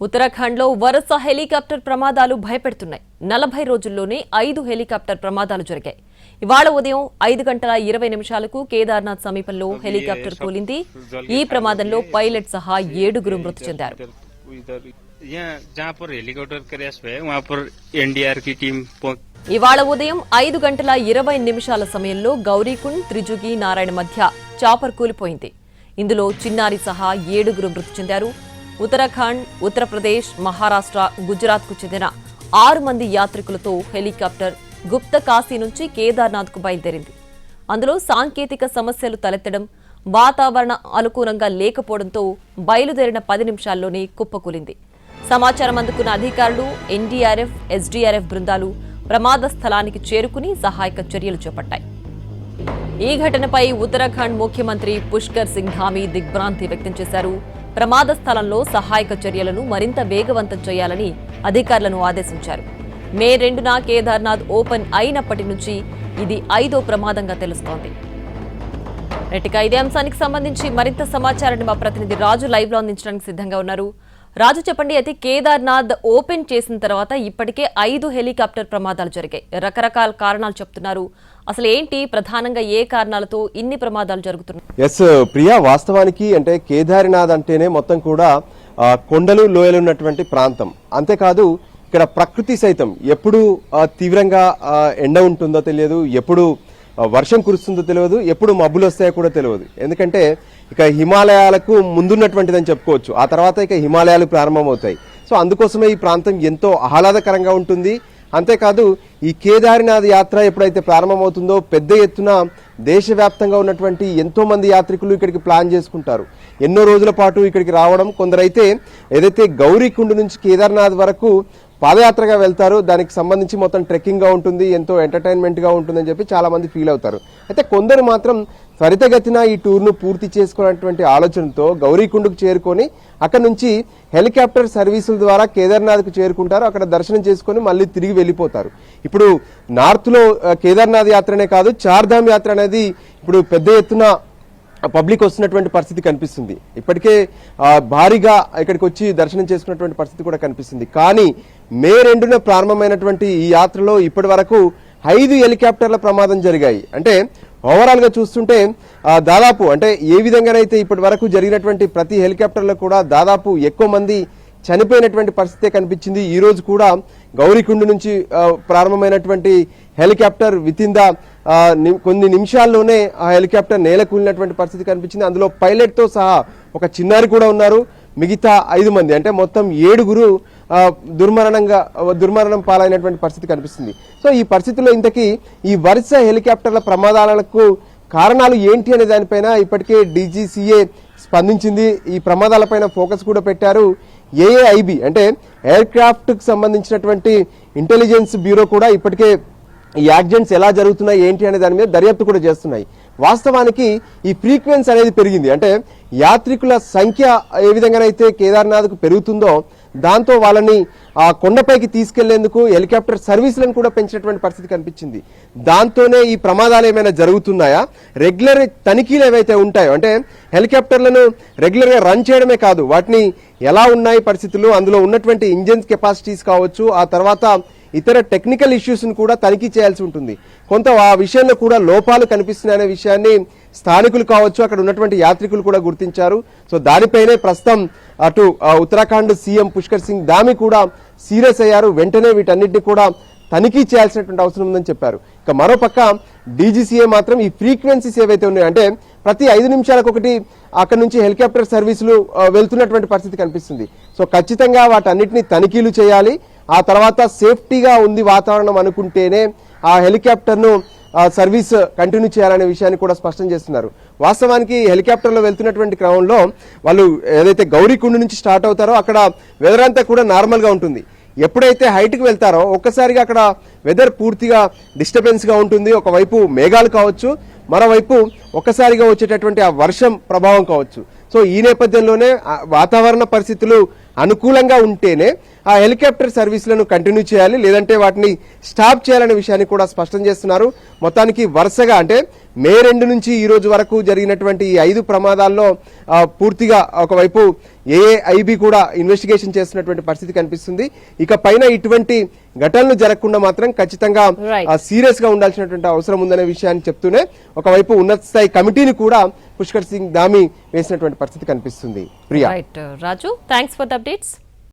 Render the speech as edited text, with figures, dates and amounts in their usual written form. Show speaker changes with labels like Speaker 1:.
Speaker 1: ఉత్తరాఖండ్లో వరుస హెలికాప్టర్ ప్రమాదాలు భయపెడుతున్నాయి. 40 రోజుల్లోనే 5 హెలికాప్టర్ ప్రమాదాలు జరిగాయి. ఇవాళ ఉదయం 5:20 కేదార్నాథ్ సమీపంలో హెలికాప్టర్ కూలింది. ఈ ప్రమాదంలో పైలట్ సహా 7 మృతి చెందారు. ఇవాళ ఉదయం 5:20 సమయంలో గౌరీకుండ్ త్రిజుగి నారాయణ మధ్య చాపర్ కూలిపోయింది. ఇందులో చిన్నారి సహా 7 మృతి చెందారు. ఉత్తరాఖండ్, ఉత్తరప్రదేశ్, మహారాష్ట్ర, గుజరాత్ కు చెందిన 6 మంది యాత్రికులతో హెలికాప్టర్ గుప్త కాశీ నుంచి కేదార్నాథ్ కు బయలుదేరింది. అందులో సాంకేతిక సమస్యలు తలెత్తడం, వాతావరణ అనుకూలంగా లేకపోవడంతో బయలుదేరిన 10 నిమిషాల్లోనే కుప్పకూలింది. సమాచారం అందుకున్న అధికారులు, ఎన్డీఆర్ఎఫ్, ఎస్డీఆర్ఎఫ్ బృందాలు ప్రమాద స్థలానికి చేరుకుని సహాయక చర్యలు చేపట్టాయి. ఈ ఘటనపై ఉత్తరాఖండ్ ముఖ్యమంత్రి పుష్కర్ సింగ్ ధామీ దిగ్భ్రాంతి వ్యక్తం చేశారు. ప్రమాద స్థలంలో సహాయక చర్యలను మరింత వేగవంతం చేయాలని అధికారులను ఆదేశించారు. మే 2న కేదార్నాథ్ ఓపెన్ అయినప్పటి నుంచి ఇది 5వ ప్రమాదంగా తెలుస్తోంది. ఇదే అంశానికి సంబంధించి మరింత సమాచారాన్ని మా ప్రతినిధి రాజు లైవ్ లో అందించడానికి సిద్ధంగా ఉన్నారు. రాజు, చెప్పండి. అయితే కేదార్నాథ్ ఓపెన్ చేసిన తర్వాత ఇప్పటికే 5 హెలికాప్టర్ ప్రమాదాలు జరిగాయి. రకరకాల కారణాలు చెప్తున్నారు. అసలు ఏంటి ప్రధానంగా ఏ కారణాలతో ఇన్ని ప్రమాదాలు జరుగుతున్నాయి?
Speaker 2: ఎస్ ప్రియా, వాస్తవానికి అంటే కేదార్నాథ్ అంటేనే మొత్తం కూడా కొండలు లోయలు ఉన్నటువంటి ప్రాంతం. అంతేకాదు ఇక్కడ ప్రకృతి సైతం ఎప్పుడు తీవ్రంగా ఎండ ఉంటుందో తెలియదు, ఎప్పుడు వర్షం కురుస్తుందో తెలియదు, ఎప్పుడు మబ్బులు వస్తాయో కూడా తెలియదు. ఎందుకంటే ఇక హిమాలయాలకు ముందున్నటువంటిదని చెప్పుకోవచ్చు. ఆ తర్వాత ఇక హిమాలయాలు ప్రారంభమవుతాయి. సో అందుకోసమే ఈ ప్రాంతం ఎంతో ఆహ్లాదకరంగా ఉంటుంది. అంతేకాదు ఈ కేదార్నాథ్ యాత్ర ఎప్పుడైతే ప్రారంభమవుతుందో పెద్ద ఎత్తున దేశవ్యాప్తంగా ఉన్నటువంటి ఎంతో మంది యాత్రికులు ఇక్కడికి ప్లాన్ చేసుకుంటారు. ఎన్నో రోజుల పాటు ఇక్కడికి రావడం. కొందరైతే ఏదైతే గౌరీకుండ్ నుంచి కేదార్నాథ్ వరకు పాదయాత్రగా వెళ్తారు. దానికి సంబంధించి మొత్తం ట్రెక్కింగ్ గా ఉంటుంది, ఎంతో ఎంటర్టైన్మెంట్ గా ఉంటుందని చెప్పి చాలా మంది ఫీల్ అవుతారు. అయితే కొందరు మాత్రం త్వరితగతిన ఈ టూర్ ను పూర్తి చేసుకున్నటువంటి ఆలోచనతో గౌరీకుండ్కు చేరుకొని అక్కడ నుంచి హెలికాప్టర్ సర్వీసుల ద్వారా కేదార్నాథ్ కు చేరుకుంటారు. అక్కడ దర్శనం చేసుకుని మళ్ళీ తిరిగి వెళ్ళిపోతారు. ఇప్పుడు నార్త్ లో కేదార్నాథ్ యాత్రనే కాదు, చార్ధామ్ యాత్ర అనేది ఇప్పుడు పెద్ద ఎత్తున పబ్లిక్ వస్తున్నటువంటి పరిస్థితి కనిపిస్తుంది. ఇప్పటికే భారీగా ఇక్కడికి వచ్చి దర్శనం చేసుకున్నటువంటి పరిస్థితి కూడా కనిపిస్తుంది. కానీ మే 2న ప్రారంభమైనటువంటి ఈ యాత్రలో ఇప్పటి వరకు 5 హెలికాప్టర్ల ప్రమాదం జరిగాయి. అంటే ఓవరాల్ గా చూస్తుంటే దాదాపు అంటే ఏ విధంగానైతే ఇప్పటి వరకు జరిగినటువంటి ప్రతి హెలికాప్టర్లో కూడా దాదాపు ఎక్కువ మంది చనిపోయినటువంటి పరిస్థితే కనిపించింది. ఈ రోజు కూడా గౌరీకుండ్ నుంచి ప్రారంభమైనటువంటి హెలికాప్టర్ వితిన్ ద కొన్ని నిమిషాల్లోనే ఆ హెలికాప్టర్ నేల కూలినటువంటి పరిస్థితి కనిపించింది. అందులో పైలట్ తో సహా ఒక చిన్నారి కూడా ఉన్నారు. మిగతా 5 మంది అంటే మొత్తం 7 దుర్మరణం పాలైనటువంటి పరిస్థితి కనిపిస్తుంది. సో ఈ పరిస్థితిలో ఇంతకీ ఈ వరుస హెలికాప్టర్ల ప్రమాదాలకు కారణాలు ఏంటి అనే దానిపైన ఇప్పటికే డీజీసీఏ స్పందించింది. ఈ ప్రమాదాలపైన ఫోకస్ కూడా పెట్టారు. ఏఏఐబి అంటే ఎయిర్ క్రాఫ్ట్ కు సంబంధించినటువంటి ఇంటెలిజెన్స్ బ్యూరో కూడా ఇప్పటికే ఈ యాక్సిడెంట్స్ ఎలా జరుగుతున్నాయి ఏంటి అనే దాని మీద దర్యాప్తు కూడా చేస్తున్నాయి. వాస్తవానికి ఈ ఫ్రీక్వెన్సీ అనేది పెరిగింది. అంటే యాత్రికుల సంఖ్య ఏ విధంగానైతే కేదార్నాథ్కు పెరుగుతుందో దాంతో వాళ్ళని ఆ కొండపైకి తీసుకెళ్లేందుకు హెలికాప్టర్ సర్వీసులను కూడా పెంచినటువంటి పరిస్థితి కనిపించింది. దాంతోనే ఈ ప్రమాదాలు ఏమైనా జరుగుతున్నాయా, రెగ్యులర్ తనిఖీలు ఏవైతే ఉంటాయో అంటే హెలికాప్టర్లను రెగ్యులర్ గా రన్ చేయడమే కాదు, వాటిని ఎలా ఉన్నాయి పరిస్థితులు, అందులో ఉన్నటువంటి ఇంజిన్ కెపాసిటీస్ కావచ్చు, ఆ తర్వాత ఇతర టెక్నికల్ ఇష్యూస్ ను కూడా తనిఖీ చేయాల్సి ఉంటుంది. కొంత ఆ విషయంలో కూడా లోపాలు కనిపిస్తున్నాయనే విషయాన్ని స్థానికులు కావచ్చు, అక్కడ ఉన్నటువంటి యాత్రికులు కూడా గుర్తించారు. సో దానిపైనే ప్రస్తుతం అటు ఉత్తరాఖండ్ సీఎం పుష్కర్ సింగ్ ధామీ కూడా సీరియస్ అయ్యారు. వెంటనే వీటన్నిటిని కూడా తనిఖీ చేయాల్సినటువంటి అవసరం ఉందని చెప్పారు. ఇక మరోపక్క డీజీసీఏ మాత్రం ఈ ఫ్రీక్వెన్సీస్ ఏవైతే ఉన్నాయో అంటే ప్రతి 5 నిమిషాలకు ఒకటి అక్కడ నుంచి హెలికాప్టర్ సర్వీసులు వెళ్తున్నటువంటి పరిస్థితి కనిపిస్తుంది. సో ఖచ్చితంగా వాటన్నిటిని తనిఖీలు చేయాలి. ఆ తర్వాత సేఫ్టీగా ఉంది వాతావరణం అనుకుంటేనే ఆ హెలికాప్టర్ ను సర్వీస్ కంటిన్యూ చేయాలనే విషయాన్ని కూడా స్పష్టం చేస్తున్నారు. వాస్తవానికి హెలికాప్టర్ లో వెళ్తున్నటువంటి క్రమంలో వాళ్ళు ఏదైతే గౌరీకుండ్ నుంచి స్టార్ట్ అవుతారో అక్కడ వెదర్ అంతా కూడా నార్మల్ గా ఉంటుంది. ఎప్పుడైతే హైట్ కి వెళ్తారో ఒక్కసారిగా అక్కడ వెదర్ పూర్తిగా డిస్టర్బెన్స్ గా ఉంటుంది. ఒకవైపు మేఘాలు కావచ్చు, మరోవైపు ఒక్కసారిగా వచ్చేటటువంటి ఆ వర్షం ప్రభావం కావచ్చు. సో ఈ నేపథ్యంలోనే వాతావరణ పరిస్థితులు అనుకూలంగా ఉంటేనే ఆ హెలికాప్టర్ సర్వీసులను కంటిన్యూ చేయాలి, లేదంటే వాటిని స్టాప్ చేయాలనే విషయాన్ని కూడా స్పష్టం చేస్తున్నారు. మొత్తానికి వరుసగా అంటే మే 2 నుంచి ఈ రోజు వరకు జరిగినటువంటి ఈ 5 ప్రమాదాల్లో పూర్తిగా ఒకవైపు ఏఐబి కూడా ఇన్వెస్టిగేషన్ చేస్తున్నటువంటి పరిస్థితి కనిపిస్తుంది. ఇక పైన ఇటువంటి ఘటనలు జరగకుండా మాత్రం ఖచ్చితంగా సీరియస్ గా ఉండాల్సినటువంటి అవసరం ఉందనే విషయాన్ని చెప్తూనే ఒకవైపు ఉన్నత స్థాయి కమిటీని కూడా పుష్కర్ సింగ్ ధామీ వేసినటువంటి పరిస్థితి కనిపిస్తుంది. ప్రియా.
Speaker 1: రాజు, థ్యాంక్స్ ఫర్ ద అప్డేట్స్.